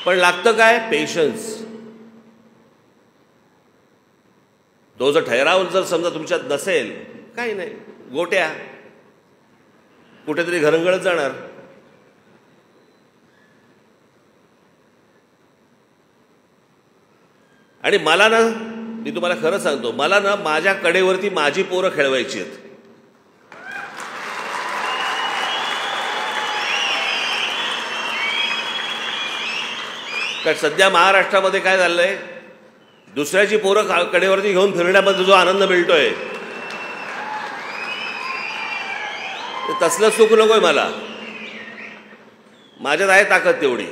पण लागतं काय? पेशन्स. तो जर ठहराव जर समजा तुमच्यात नसेल, काही नाही, गोट्या कुठेतरी घरंगळत जाणार. आणि मला ना, मी तुम्हाला खरं सांगतो, मला ना माझ्या कडेवरती माझी पोरं खेळवायची आहेत. कारण सध्या महाराष्ट्रामध्ये काय झालंय, दुसऱ्याची पोरं कडेवरती घेऊन फिरण्यामध्ये जो आनंद मिळतोय, तसलं सुख नकोय मला. माझ्यात आहे ताकद तेवढी.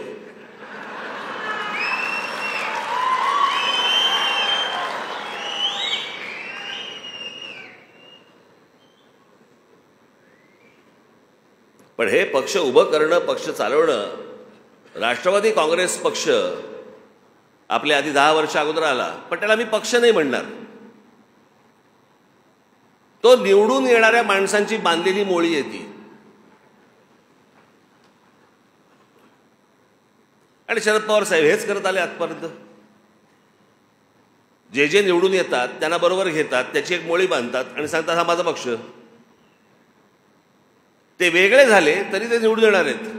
पण हे पक्ष उभं करणं, पक्ष चालवणं, राष्ट्रवादी काँग्रेस पक्ष आपल्या आधी 10 वर्ष अगोदर आला, पण त्याला मी पक्ष नाही म्हणणार. तो निवडून येणाऱ्या माणसांची बांधलेली मोळी आहे ती. आणि शरद पवार साहेब हेच करत आले आजपर्यंत. जे जे निवडून येतात त्यांना बरोबर घेतात, त्याची एक मोळी बांधतात आणि सांगतात हा माझा पक्ष. ते वेगळे झाले तरी ते निवडून येणार आहेत.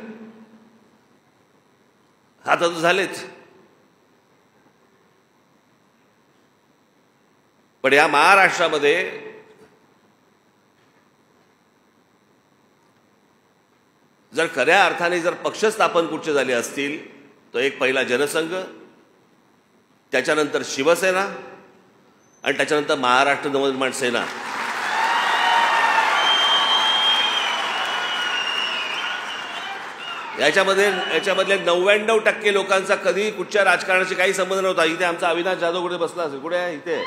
हा तर झालेच. पण या महाराष्ट्रामध्ये जर खऱ्या अर्थाने जर पक्ष स्थापन कुठचे झाले असतील तर एक पहिला जनसंघ, त्याच्यानंतर शिवसेना आणि त्याच्यानंतर महाराष्ट्र नवनिर्माण सेना. याच्यामधले 99% लोकांचा कधी कुठच्या राजकारणाशी काही संबंध नव्हता. इथे आमचा अविनाश जाधव कुठे बसला असेल, कुठे आहे? इथे.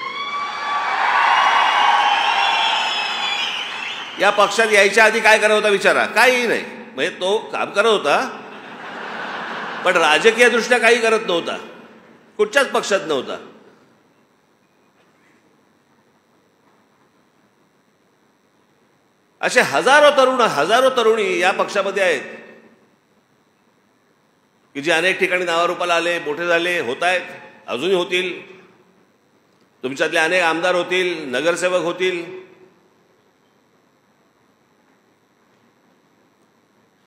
या पक्षात यायच्या आधी काय करत होता विचारा? काही नाही. म्हणजे तो काम करत होता पण राजकीय दृष्ट्या काही करत नव्हता, कुठच्याच पक्षात नव्हता. असे हजारो तरुणी या पक्षामध्ये आहेत की जे अनेक ठिकाणी नावारूपाला आले, मोठे झाले, होत आहेत, अजूनही होतील. तुमच्यातले अनेक आमदार होतील, नगरसेवक होतील.